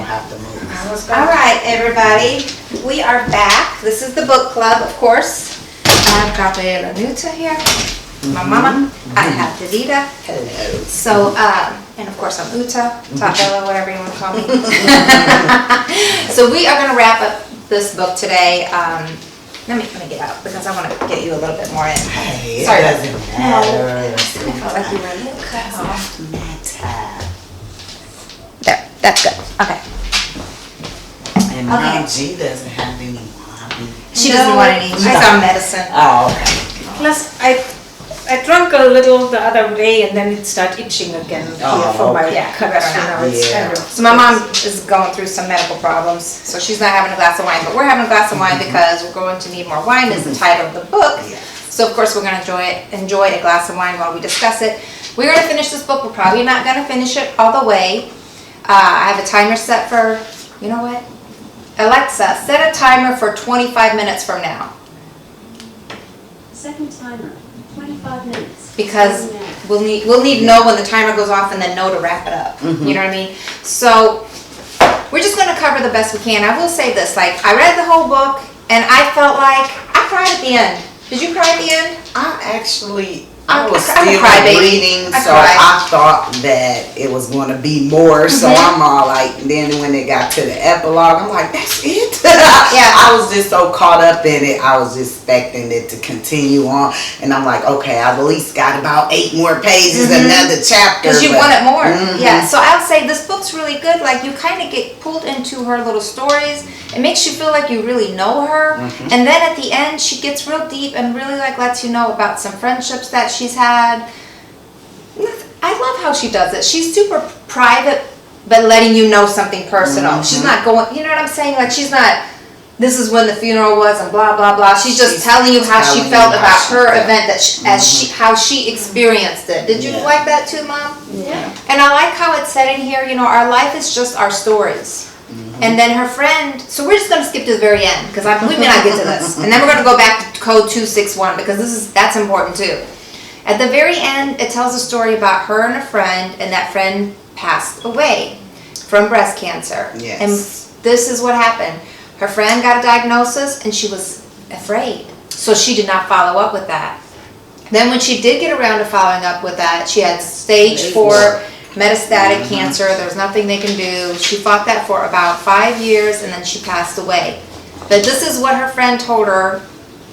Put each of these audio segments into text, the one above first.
have to move. All right, everybody. We are back. This is the book club, of course. I have Gabrielle Union here. My mama. I have Davida. Hello. So, and of course I'm Uta, Bella, whatever you want to call me. So we are going to wrap up this book today. Let me get out because I want to get you a little bit more in. Hey, Sorry. it doesn't matter. I felt like you were a little cut off. Matter. There, that's good. Okay. And now G doesn't have any wine. She doesn't want any. She's on medicine. Oh, okay. Plus, I drank a little the other day and then it started itching again here for my cut. It's kind of. So my mom is going through some medical problems, so she's not having a glass of wine, but we're having a glass of wine because we're going to need more wine is the title of the book. So of course we're going to enjoy a glass of wine while we discuss it. We're going to finish this book. We're probably not going to finish it all the way. I have a timer set for, you know what? Alexa, set a timer for 25 minutes from now. Second timer, 25 minutes. Because we'll need to know when the timer goes off and then know to wrap it up. You know what I mean? So we're just going to cover the best we can. I will say this, like I read the whole book and I felt like I cried at the end. Did you cry at the end? I was I'm a still crybaby. reading, I so cried. I thought that it was going to be more. So I'm all like, then when it got to the epilogue, I'm like, that's it. Yeah. I was just so caught up in it. I was just expecting it to continue on, and I'm like, okay, I've at least got about 8 more pages, another chapter. Because you wanted more. Yeah. So I would say this book's really good. Like you kind of get pulled into her little stories. It makes you feel like you really know her. And then at the end, she gets real deep and really like lets you know about some friendships that she's had. I love how she does it. She's super private, but letting you know something personal. She's not going, you know what I'm saying? Like she's not, this is when the funeral was and blah, blah, blah. She's just telling you how she felt about her event, how she experienced it. Did you like that too, Mom? Yeah. And I like how it said in here, you know, our life is just our stories. And then her friend, so we're just going to skip to the very end because we may not get to this. And then we're going to go back to code 261 because that's important too. At the very end, it tells a story about her and a friend, and that friend passed away from breast cancer. Yes. And this is what happened. Her friend got a diagnosis and she was afraid. So she did not follow up with that. Then when she did get around to following up with that, she had stage 4 metastatic cancer. There was nothing they can do. She fought that for about 5 years and then she passed away. But this is what her friend told her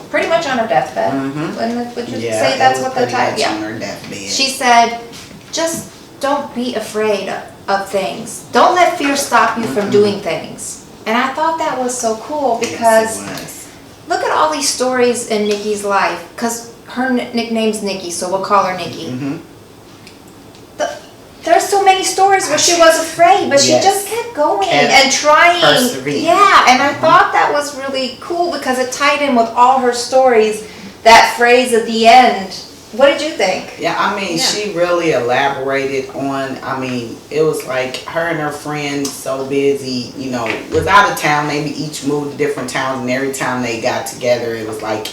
pretty much on her deathbed. Would you say that's what the title? Yeah, on her deathbed. She said, just don't be afraid of things. Don't let fear stop you from doing things. And I thought that was so cool because look at all these stories in Nikki's life. Because her nickname's Nikki, so we'll call her Nikki. There's so many stories where she was afraid, but she just kept going and trying. Yeah, and I thought that was really cool because it tied in with all her stories. That phrase at the end. What did you think? Yeah, I mean, she really elaborated on, I mean, it was like her and her friend so busy, you know, was out of town, maybe each moved to different towns, and every time they got together, it was like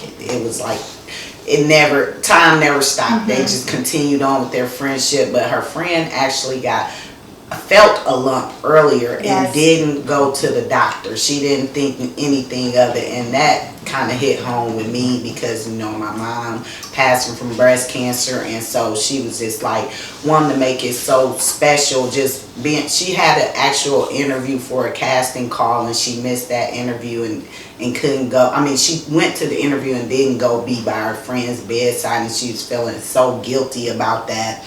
time never stopped. They just continued on with their friendship, but her friend actually felt a lump earlier and didn't go to the doctor. She didn't think anything of it, and that kind of hit home with me because, you know, my mom passed from breast cancer, and so she was just like wanting to make it so special. She had an actual interview for a casting call and she missed that interview and couldn't go. I mean, she went to the interview and didn't go be by her friend's bedside, and she was feeling so guilty about that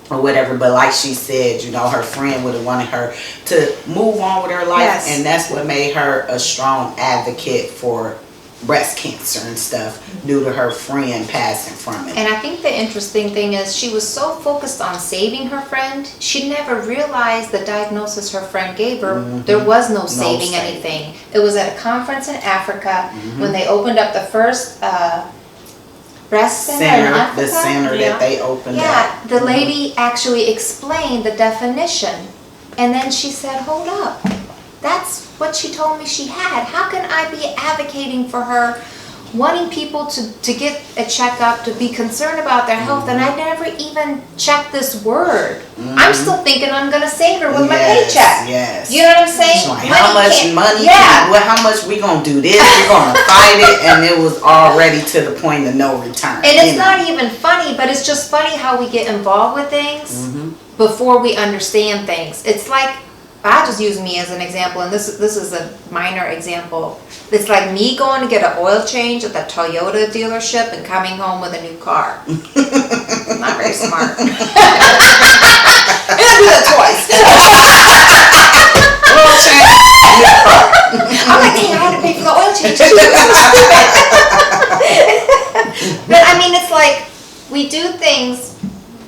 or whatever. But like she said, you know, her friend would have wanted her to move on with her life, and that's what made her a strong advocate for breast cancer and stuff due to her friend passing from it. And I think the interesting thing is she was so focused on saving her friend, she never realized the diagnosis her friend gave her. There was no saving anything. It was at a conference in Africa when they opened up the first breast center in Africa. The center that they opened up. Yeah, the lady actually explained the definition. And then she said, hold up. That's what she told me she had. How can I be advocating for her, wanting people to get a checkup, to be concerned about their health, and I never never even checked this word. I'm still thinking I'm gonna save her with my Yes, paycheck. yes. You know what I'm saying? It's like, how much can't- money? Yeah. How much we gonna do this? We're gonna fight it, and it was already to the point of no return. And it's not even funny, but it's just funny how we get involved with things before we understand things. It's like, I just use me as an example, and this is a minor example. It's like me going to get an oil change at the Toyota dealership and coming home with a new car. Not very smart. I do that twice. Oil change, new car. I'm like, dang, I had to pay for the oil change too. But I mean, it's like, we do things,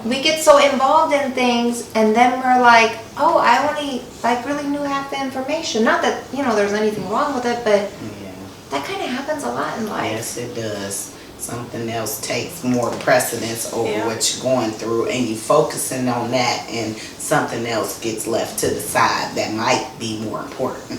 we get so involved in things, and then we're like, oh, I only really knew half the information. Not that, there's anything wrong with it, but that kind of happens a lot in life. Yes, it does. Something else takes more precedence over what you're going through, and you focusing on that, and something else gets left to the side that might be more important.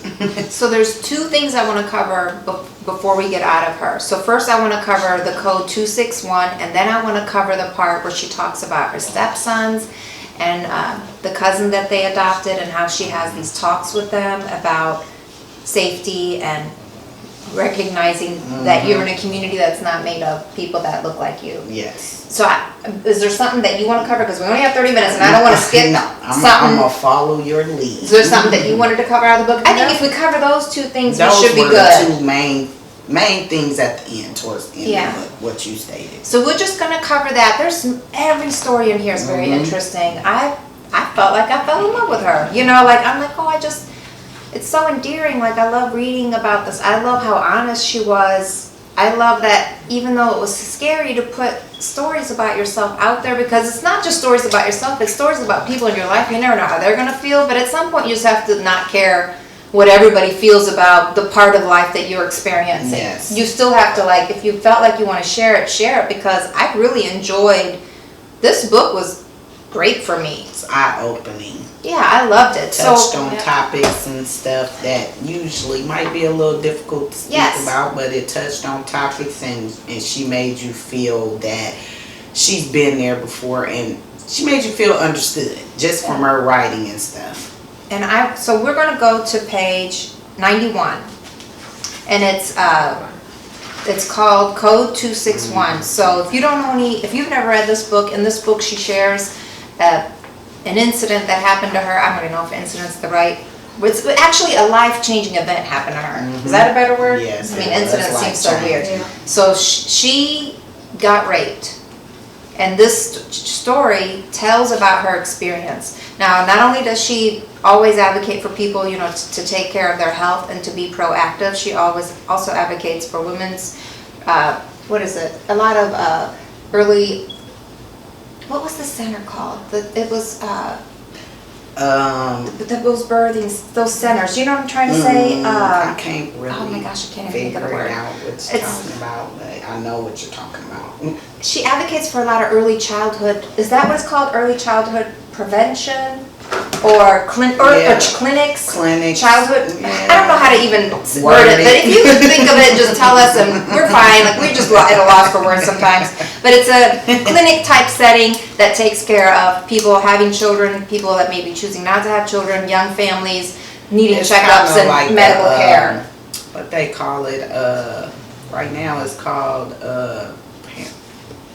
So there's two things I want to cover before we get out of her. So first I want to cover the code 261, and then I want to cover the part where she talks about her stepsons and the cousin that they adopted, and how she has these talks with them about safety and recognizing that you're in a community that's not made of people that look like you. Yes. So is there something that you want to cover? Because we only have 30 minutes and I don't want to skip I'm something. going to follow your lead. Is there something that you wanted to cover out of the book? I think if we cover those two things, Those we should be were good. the two main things at the end, towards the end of what you stated. So we're just going to cover that. Every story in here is very interesting. I felt like I fell in love with her. I'm like, oh, it's so endearing. Like, I love reading about this. I love how honest she was. I love that even though it was scary to put stories about yourself out there, because it's not just stories about yourself, it's stories about people in your life. You never know how they're going to feel, but at some point you just have to not care what everybody feels about the part of life that you're experiencing. Yes. You still have to, if you felt like you want to share it, because I really enjoyed, this book was great for me. It's eye-opening. Yeah, I loved it. Touched on topics and stuff that usually might be a little difficult to speak about, but it touched on topics, and she made you feel that she's been there before, and she made you feel understood just from her writing and stuff. And so we're going to go to page 91, and it's called Code 261. So if you've never read this book, in this book she shares an incident that happened to her. I don't even know if incident's the right. It's actually a life-changing event happened to her. Is that a better word? Yes. I mean, incident seems so weird. Yeah. So she got raped, and this story tells about her experience. Now, not only does she always advocate for people, to take care of their health and to be proactive, she always also advocates for women's, a lot of early, what was the center called? It was, those birthing, those centers. You know what I'm trying to say? I can't really. Oh my gosh, I can't even think of the word. Out what you're talking about, but I know what you're talking about. She advocates for a lot of early childhood. Is that what it's called? Early childhood prevention, or clinics? Childhood. Yeah. I don't know how to even word it, but if you can think of it, just tell us, and we're fine. We're just at a loss for words sometimes. But it's a clinic type setting that takes care of people having children, people that may be choosing not to have children, young families needing checkups and medical care. What they call it right now is called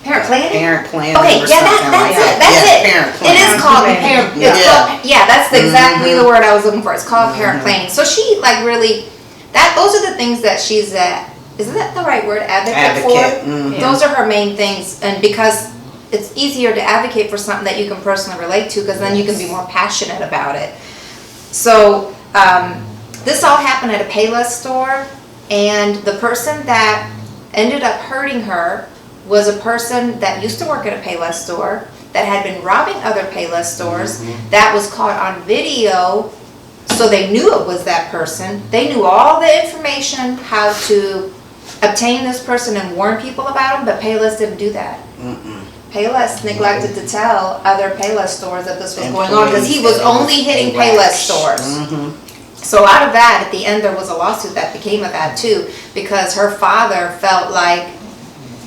parent planning? Parent planning. Okay, that's it. Parent planning. It is called parent. That's exactly the word I was looking for. It's called parent planning. So she really, those are the things that she's is that the right word? Advocate for? Mm-hmm. Those are her main things, and because it's easier to advocate for something that you can personally relate to, because then you can be more passionate about it. So this all happened at a Payless store, and the person that ended up hurting her was a person that used to work at a Payless store, that had been robbing other Payless stores, that was caught on video, so they knew it was that person. They knew all the information, how to obtain this person and warn people about him, but Payless didn't do that. Payless neglected to tell other Payless stores that this was going on, because he was only hitting Payless stores. So out of that, at the end, there was a lawsuit that became of that too, because her father felt like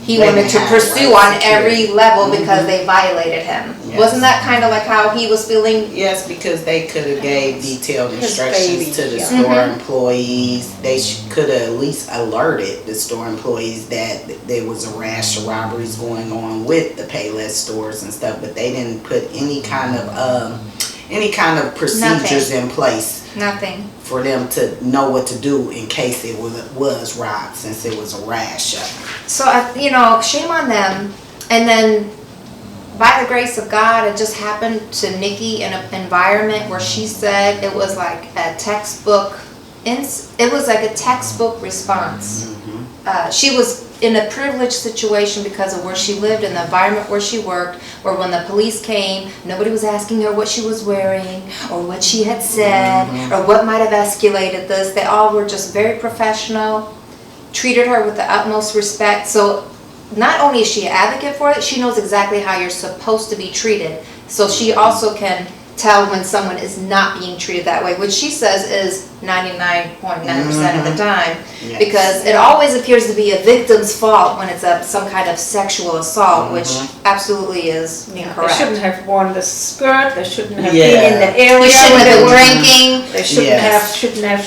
he They wanted didn't to have pursue right on every security. level because they violated him. Yes. Wasn't that kind of like how he was feeling? Yes, because they could have gave detailed His instructions baby, to the yeah. store employees. They could have at least alerted the store employees that there was a rash of robberies going on with the Payless stores and stuff, but they didn't put any kind of procedures in place Nothing. for them to know what to do in case it was robbed, since it was a rash of it. So, shame on them. And then, by the grace of God, it just happened to Nikki in an environment where she said it was like a textbook. It was like a textbook response. She was in a privileged situation because of where she lived and the environment where she worked, where when the police came, nobody was asking her what she was wearing or what she had said or what might have escalated this. They all were just very professional, treated her with the utmost respect. So not only is she an advocate for it, she knows exactly how you're supposed to be treated. So she also can tell when someone is not being treated that way, which she says is 99.9% of the time. Yes. Because it always appears to be a victim's fault when it's some kind of sexual assault, which absolutely is They incorrect. shouldn't have worn the skirt. They shouldn't have Yeah. been in the area. You shouldn't where have they been were- drinking. They shouldn't Yes.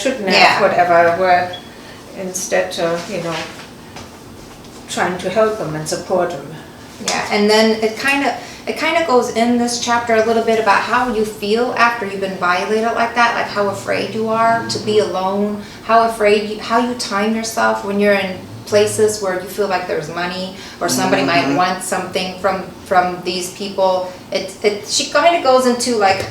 have, Yeah. whatever. Were instead, trying to help them and support them. Yeah, and then it kind of goes in this chapter a little bit about how you feel after you've been violated like that, like how afraid you are to be alone, how you time yourself when you're in places where you feel like there's money or somebody might want something from these people. She kind of goes into like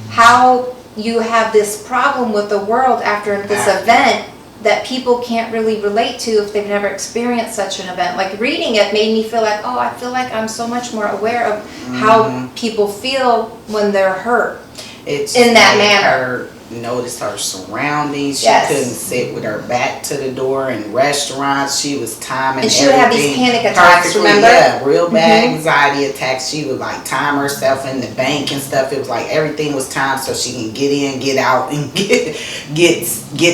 how you have this problem with the world after this event that people can't really relate to if they've never experienced such an event. Like reading it made me feel like, I feel like I'm so much more aware of how people feel when they're hurt. It's in that made manner. her notice her surroundings. She Yes. couldn't sit with her back to the door in restaurants. She was timing And she would have these everything panic attacks, perfectly. remember? Yeah, real bad anxiety attacks. She would like time herself in the bank and stuff. It was like everything was timed so she can get in, get out, and get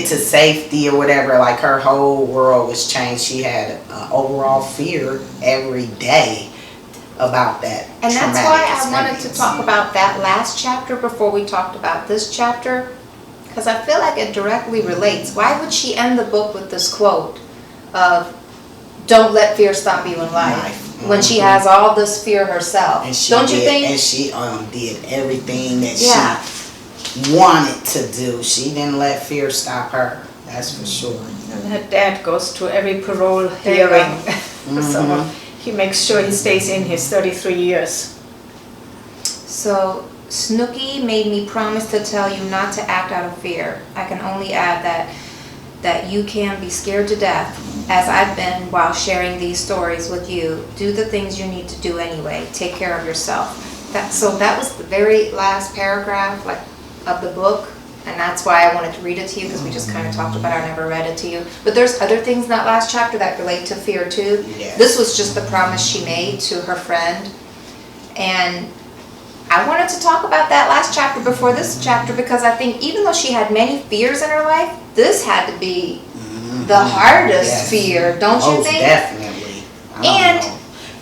to safety or whatever. Like her whole world was changed. She had overall fear every day about that. And that's why I traumatic wanted to experience. talk about that last chapter before we talked about this chapter, because I feel like it directly relates. Why would she end the book with this quote of, "Don't let fear stop you in life," when she has all this fear herself? And she Don't you did, think? And she did everything that Yeah. she wanted to do. She didn't let fear stop her. That's for sure. And her dad goes to every parole There you go. hearing. So he makes sure he stays in his 33 years. So, Snooki made me promise to tell you not to act out of fear. I can only add that you can be scared to death, as I've been while sharing these stories with you. Do the things you need to do anyway. Take care of yourself. That was the very last paragraph of the book, and that's why I wanted to read it to you, because we just kind of talked about it. I never read it to you. But there's other things in that last chapter that relate to fear too. Yes. This was just the promise she made to her friend, and I wanted to talk about that last chapter before this chapter, because I think even though she had many fears in her life, this had to be the hardest Yes. fear, don't you Most think? definitely. I don't And- know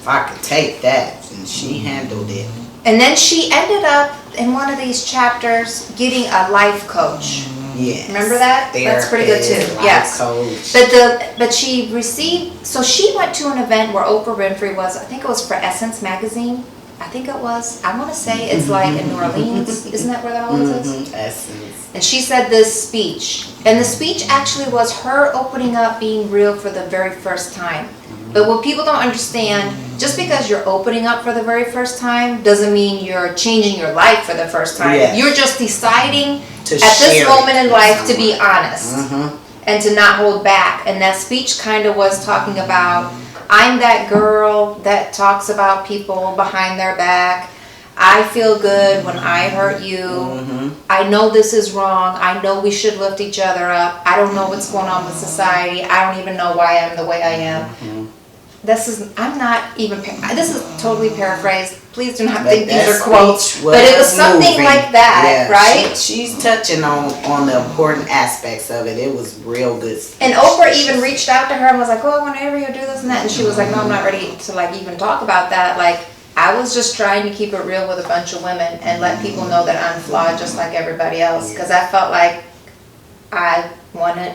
if I could take that, and she handled it. And then she ended up in one of these chapters getting a life coach. Yes. Remember that? That's pretty good too. Therapist, life Yes. coach. But she received, so she went to an event where Oprah Winfrey was, I think it was for Essence magazine. I think it was. I want to say it's like in New Orleans. Isn't that where that always is? Essence. And she said this speech. And the speech actually was her opening up, being real for the very first time. But what people don't understand, just because you're opening up for the very first time doesn't mean you're changing your life for the first time. Yes. You're just deciding To at share this it moment in with life to be someone. honest and to not hold back. And that speech kind of was talking about, I'm that girl that talks about people behind their back. I feel good when I hurt you. I know this is wrong. I know we should lift each other up. I don't know what's going on with society. I don't even know why I'm the way I am. I'm not even, this is totally paraphrased. Please do not But think these that are quotes. speech But it was something moving. like that, Yeah, right? She's touching on the important aspects of it. It was real good. And Oprah even reached out to her and was like, oh, whenever you do this and that. And she was like, no, I'm not ready to like even talk about that. Like, I was just trying to keep it real with a bunch of women and let people know that I'm flawed just like everybody else. Because I felt like I wanted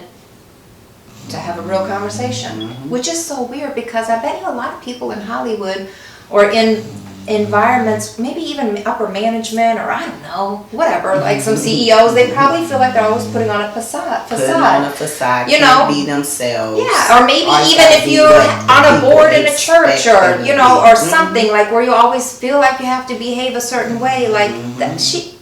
to have a real conversation, which is so weird because I bet you a lot of people in Hollywood or in environments, maybe even upper management or I don't know, whatever, like some CEOs, they probably feel like they're always putting on a facade. Putting on a facade, you can't know, be themselves. Yeah, or maybe even if you're on a board in a church or, you know, or something like where you always feel like you have to behave a certain way, like that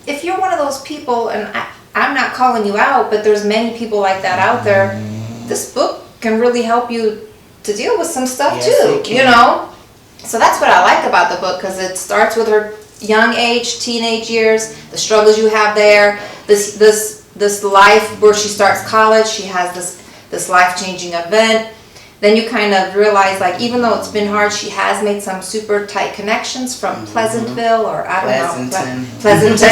if you're one of those people, and I'm not calling you out, but there's many people like that out there, this book can really help you to deal with some stuff too, you know? So that's what I like about the book, because it starts with her young age, teenage years, the struggles you have there, this life where she starts college, she has this life-changing event. Then you kind of realize, like, even though it's been hard, she has made some super tight connections from Pleasantville, or I don't know, Pleasanton.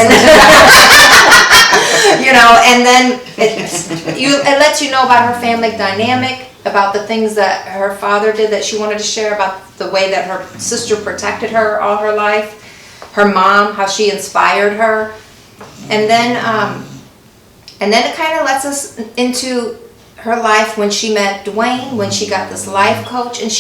You know, and then it lets you know about her family dynamic, about the things that her father did that she wanted to share, about the way that her sister protected her all her life, her mom, how she inspired her, and then it kind of lets us into her life when she met Dwayne, when she got this life coach, and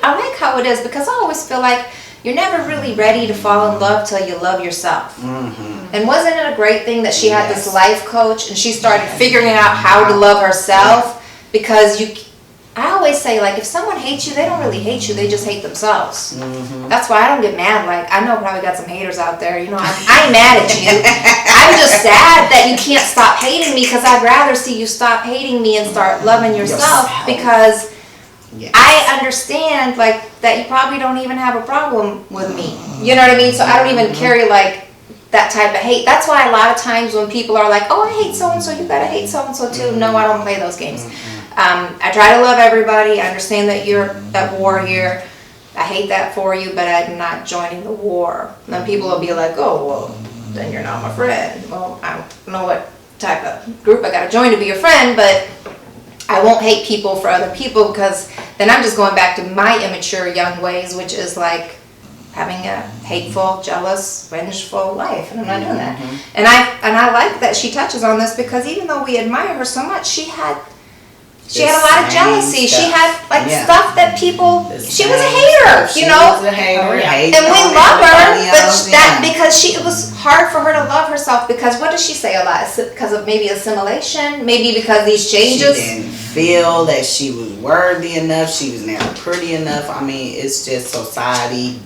I like how it is, because I always feel like you're never really ready to fall in love till you love yourself. And wasn't it a great thing that she had this life coach and she started figuring out how to love herself? Because I always say, like, if someone hates you, they don't really hate you, they just hate themselves. That's why I don't get mad. Like, I know I probably got some haters out there, you know, I ain't mad at you. I'm just sad that you can't stop hating me, because I'd rather see you stop hating me and start loving yourself. Because I understand, like, that you probably don't even have a problem with me. You know what I mean? So I don't even carry, like, that type of hate. That's why a lot of times when people are like, oh, I hate so-and-so, you gotta hate so-and-so too. No, I don't play those games. I try to love everybody. I understand that you're at war here. I hate that for you, but I'm not joining the war. And then people will be like, oh, well, then you're not my friend. Well, I don't know what type of group I gotta join to be your friend, but I won't hate people for other people, because then I'm just going back to my immature young ways, which is like having a hateful, jealous, vengeful life, and I'm not doing that. And I like that she touches on this, because even though we admire her so much, she had a lot of jealousy. Stuff. She had stuff that people. She was a hater, you know. She was a hater, and we love her, but because it was hard for her to love herself. Because what does she say a lot? Because of maybe assimilation, maybe because these changes. She didn't feel that she was worthy enough. She was never pretty enough. I mean, it's just society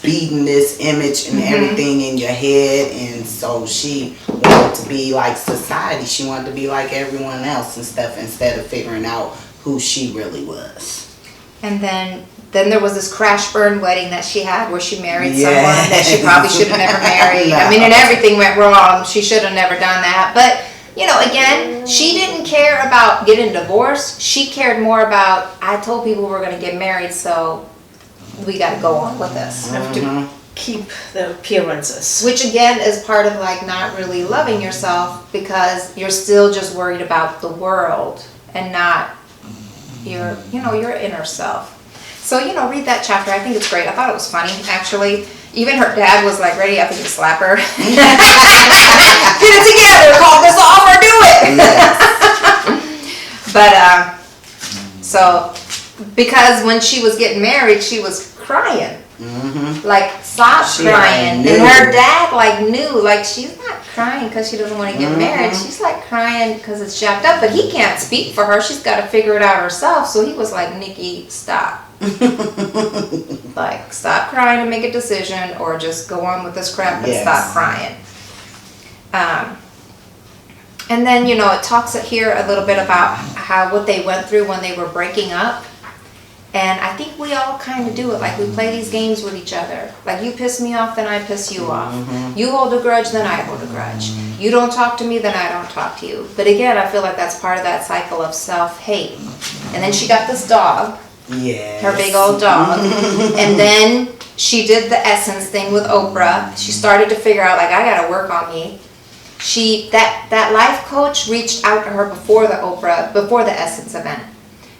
beating this image and everything in your head, and so she wanted to be like society. She wanted to be like everyone else and stuff, instead of figuring out who she really was. And then there was this crash burn wedding that she had, where she married someone that she probably should have never married. No. I mean, and everything went wrong. She should have never done that. But you know, again, she didn't care about getting divorced. She cared more about, I told people we're going to get married, so we got to go on with this. Have to keep the appearances. Which again is part of like not really loving yourself, because you're still just worried about the world and not your inner self. So, you know, read that chapter. I think it's great. I thought it was funny, actually. Even her dad was like ready, I think, to slap her. Get it together, call this off or do it. But, so, because when she was getting married, she was crying. Like, sobbed crying. And her dad, like, knew, like, she's not crying because she doesn't want to get married. She's, like, crying because it's jacked up. But he can't speak for her. She's got to figure it out herself. So he was like, Nikki, stop. Like, stop crying and make a decision, or just go on with this crap and stop crying. And then, you know, it talks here a little bit about what they went through when they were breaking up. And I think we all kind of do it. Like, we play these games with each other. Like, you piss me off, then I piss you off. You hold a grudge, then I hold a grudge. You don't talk to me, then I don't talk to you. But again, I feel like that's part of that cycle of self-hate. And then she got this dog. Yes. Her big old dog. And then she did the Essence thing with Oprah. She started to figure out, like, I gotta work on me. That life coach reached out to her before the Essence event.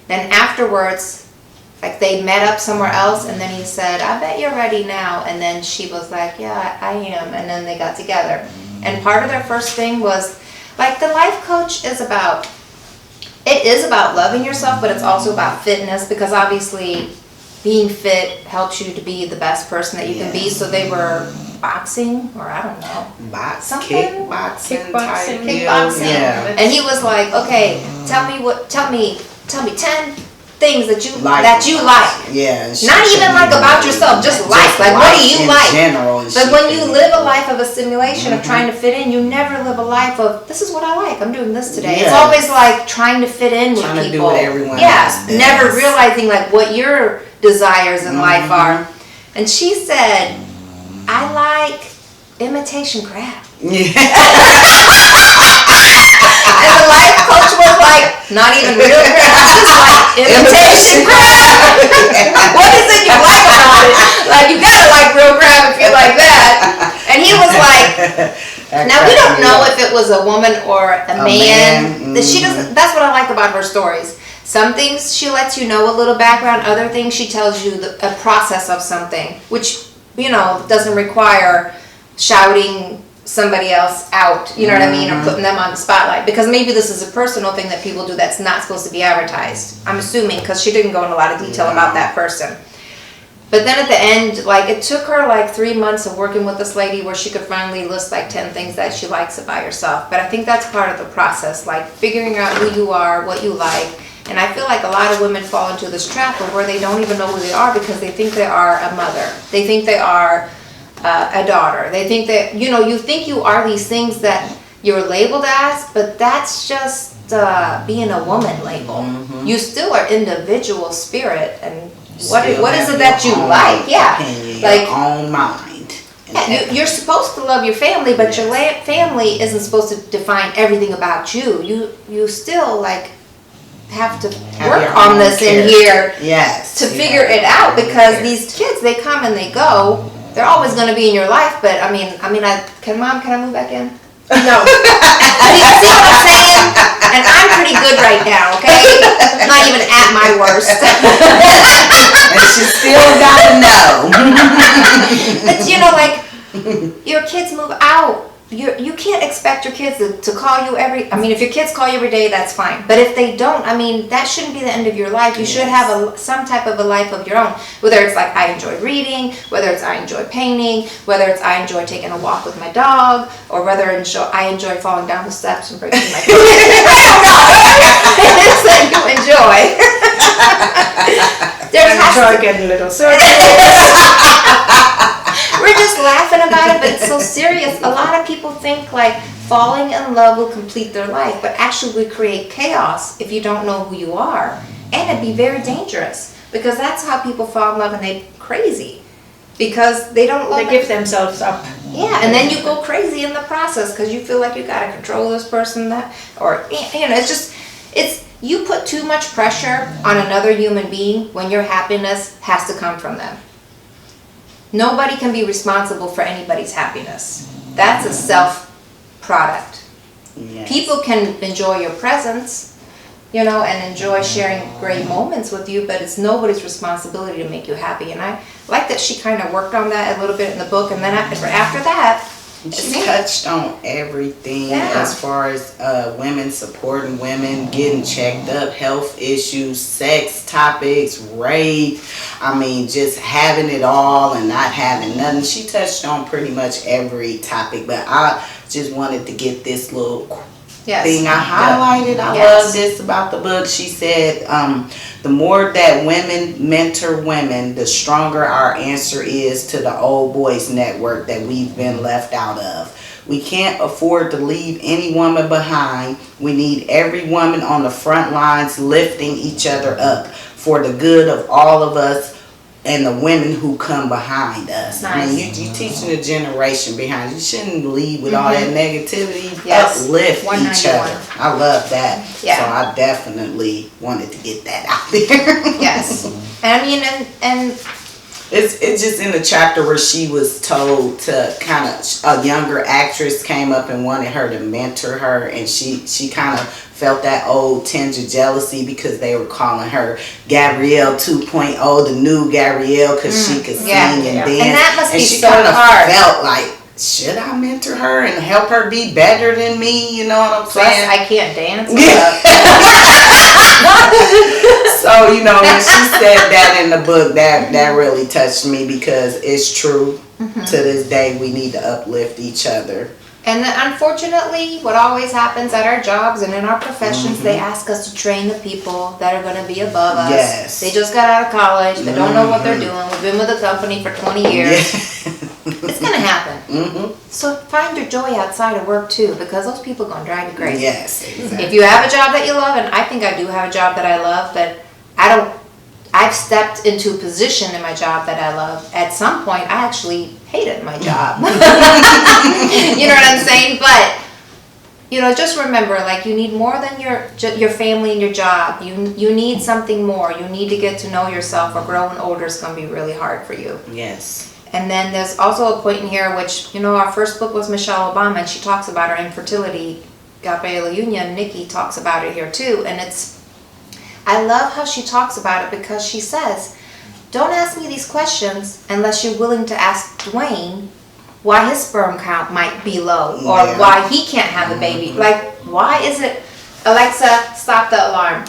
Then afterwards, like, they met up somewhere else, and then he said, I bet you're ready now. And then she was like, yeah, I am. And then they got together. And part of their first thing was, like, the life coach is about loving yourself, but it's also about fitness, because obviously being fit helps you to be the best person that you can be. So they were boxing, or I don't know. Kickboxing. Yeah. And he was like, okay, tell me 10 things that you like. Yeah. Not even like about yourself, just like what do you like? General, but when you live a life of a simulation of trying to fit in, you never live a life of, this is what I like, I'm doing this today. Yes. It's always like trying to fit in with people. Trying to do what everyone else does. Never realizing like what your desires in life are. And she said, I like imitation crap. And the life coach was like, not even real crap, just like imitation crap. What is it you like about it? Like, you gotta like real crap if you like that. And he was like, now we don't know if it was a woman or a man. She doesn't. That's what I like about her stories. Some things she lets you know a little background. Other things she tells you a process of something, which, you know, doesn't require shouting somebody else out, you know what I mean, or putting them on the spotlight, because maybe this is a personal thing that people do that's not supposed to be advertised, I'm assuming, because she didn't go in a lot of detail about that person. But then at the end, like, it took her like 3 months of working with this lady where she could finally list like 10 things that she likes about herself. But I think that's part of the process, like figuring out who you are, what you like. And I feel like a lot of women fall into this trap of where they don't even know who they are, because they think they are a mother, they think they are a daughter. They think that, you know, you think you are these things that you're labeled as, but that's just being a woman label. You still are individual spirit, and what is it that you like? Yeah, like your own mind. Yeah, you're supposed to love your family, but your family isn't supposed to define everything about you. You still like have to work on this in here to figure it out, because these kids, they come and they go. They're always going to be in your life, but I mean, can I move back in? No. You see what I'm saying? And I'm pretty good right now, okay? I'm not even at my worst. And she still gotta know. But you know, like, your kids move out. You can't expect your kids to call you if your kids call you every day, that's fine. But if they don't, I mean, that shouldn't be the end of your life. You should have some type of a life of your own. Whether it's like, I enjoy reading, whether it's I enjoy painting, whether it's I enjoy taking a walk with my dog, or whether I enjoy falling down the steps and breaking my foot. I don't know. It's that you enjoy. Enjoy getting a little sore. We're just laughing about it, but it's so serious. A lot of people think like falling in love will complete their life, but actually we create chaos if you don't know who you are. And it'd be very dangerous, because that's how people fall in love and they're crazy. Because they don't love give themselves up. Yeah, and then you go crazy in the process because you feel like you gotta control this person, or you know, it's you put too much pressure on another human being when your happiness has to come from them. Nobody can be responsible for anybody's happiness. That's a self-product. Yes. People can enjoy your presence, you know, and enjoy sharing great moments with you, but it's nobody's responsibility to make you happy. And I like that she kind of worked on that a little bit in the book, and then after that, she touched on everything as far as women supporting women, getting checked up, health issues, sex topics, rape. I mean, just having it all and not having nothing. She touched on pretty much every topic, but I just wanted to get this little thing I highlighted. I love this about the book. She said, the more that women mentor women, the stronger our answer is to the old boys network that we've been left out of. We can't afford to leave any woman behind. We need every woman on the front lines lifting each other up for the good of all of us and the women who come behind us. Nice. I mean, you teaching the generation behind you. Shouldn't lead with all that negativity. Yes. Uplift each 191. other. I love that. Yeah. So I definitely wanted to get that out there. Yes. And I mean, and It's just in the chapter where she was told to kind of, a younger actress came up and wanted her to mentor her, and she kind of felt that old tinge of jealousy because they were calling her Gabrielle 2.0, the new Gabrielle, because she could sing and dance. And that must be she so kind of hard. felt like, should I mentor her and help her be better than me? You know what I'm plus saying? I can't dance. So, you know, when she said that in the book, that really touched me because it's true. To this day, we need to uplift each other. And unfortunately, what always happens at our jobs and in our professions, they ask us to train the people that are going to be above us. Yes. They just got out of college. They don't know what they're doing. We've been with the company for 20 years. It's going to happen. So find your joy outside of work too, because those people are going to drive you crazy. Yes, exactly. If you have a job that you love, and I think I do have a job that I love, but I've stepped into a position in my job that I love. At some point, I actually hated my job. You know what I'm saying? But, you know, just remember, like, you need more than your family and your job. You need something more. You need to get to know yourself, or growing older is going to be really hard for you. Yes. And then there's also a point in here, which, you know, our first book was Michelle Obama, and she talks about her infertility. Gabrielle Union, Nikki, talks about it here too. And I love how she talks about it, because she says, don't ask me these questions unless you're willing to ask Dwayne why his sperm count might be low, or why he can't have a baby. Like, why is it, Alexa, stop the alarm.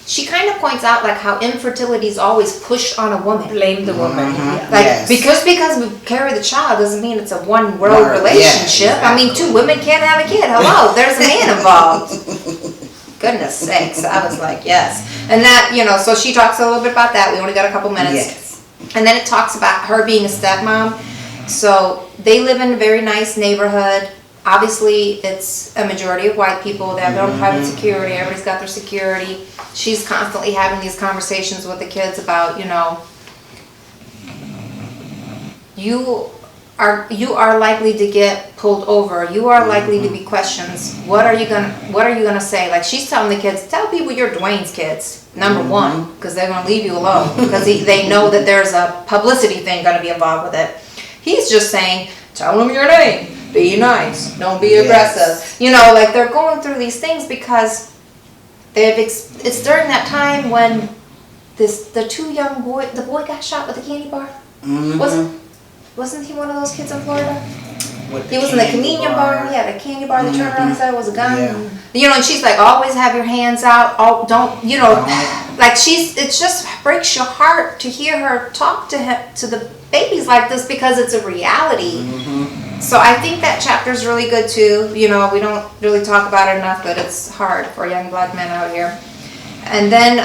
She kind of points out like how infertility is always pushed on a woman. Blame the woman. Like, because we carry the child doesn't mean it's a one-road relationship. Yeah, exactly. I mean, two women can't have a kid. Hello, there's a man involved. Goodness sakes, I was like, yes. And that, you know, so she talks a little bit about that. We only got a couple minutes. Yes. And then it talks about her being a stepmom. So they live in a very nice neighborhood. Obviously, it's a majority of white people. They have their own private security. Everybody's got their security. She's constantly having these conversations with the kids about, you know, you are likely to get pulled over. You are likely to be questions. What are you gonna say? Like, she's telling the kids, tell people you're Dwayne's kids, number one, because they're gonna leave you alone, because they know that there's a publicity thing gonna be involved with it. He's just saying, tell them your name, be nice, don't be aggressive. You know, like, they're going through these things because it's during that time when the two young the boy got shot with a candy bar. Wasn't he one of those kids in Florida? He was in the convenience bar. He had a candy bar. They turned around and said it was a gun. Yeah. You know, and she's like, always have your hands out. Don't, you know, like, it just breaks your heart to hear her talk to the babies like this, because it's a reality. So I think that chapter is really good too. You know, we don't really talk about it enough, but it's hard for young black men out here. And then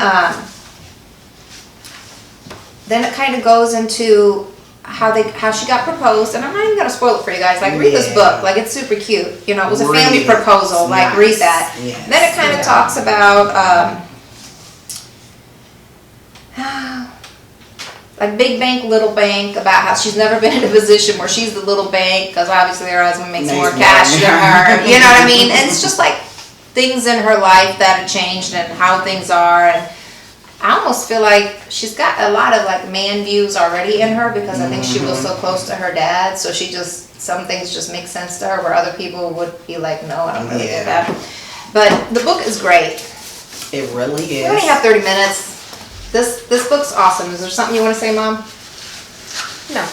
it kind of goes into how she got proposed, and I'm not even gonna spoil it for you guys. Like, read this book. Like, it's super cute. You know, it was a family proposal. Like, read that. Yes. Then it kind of talks about like big bank, little bank, about how she's never been in a position where she's the little bank, because obviously her husband makes more cash than her. You know what I mean? And it's just like things in her life that have changed and how things are. And I almost feel like she's got a lot of like man views already in her, because I think she was so close to her dad, so some things just make sense to her where other people would be like, no, I don't really get that. But the book is great. It really is. We only have 30 minutes. This book's awesome. Is there something you want to say, Mom? No.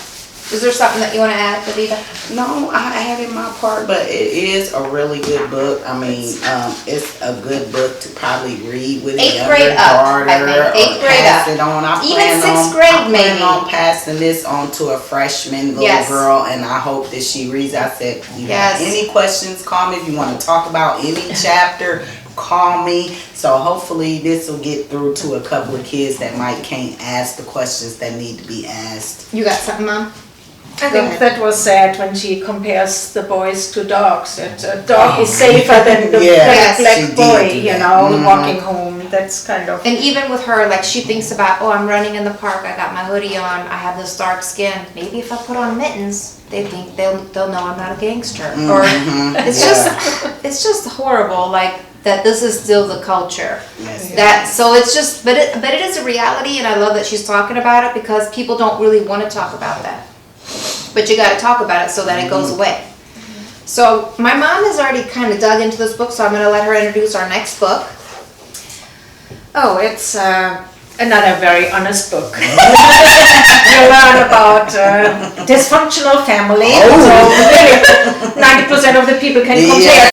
Is there something that you want to add, Davida? No, I added my part, but it is a really good book. I mean, it's a good book to probably read with a younger daughter, or pass it on. Even sixth grade, maybe. I plan on passing this on to a freshman little girl, and I hope that she reads. I said, you have any questions, call me. If you want to talk about any chapter, call me. So hopefully this will get through to a couple of kids that can't ask the questions that need to be asked. You got something, Mom? I think that was sad when she compares the boys to dogs. That a dog is safer than the black boy, you know, walking home that's kind of. And even with her, like she thinks about, oh, I'm running in the park, I got my hoodie on, I have this dark skin. Maybe if I put on mittens, they think they'll know I'm not a gangster. Or it's just horrible, like that this is still the culture. So it's just, but it is a reality, and I love that she's talking about it because people don't really want to talk about that. But you got to talk about it so that it goes away. So my mom has already kind of dug into this book, so I'm going to let her introduce our next book. Oh, it's another very honest book. You learn about dysfunctional families. So really, 90% of the people can compare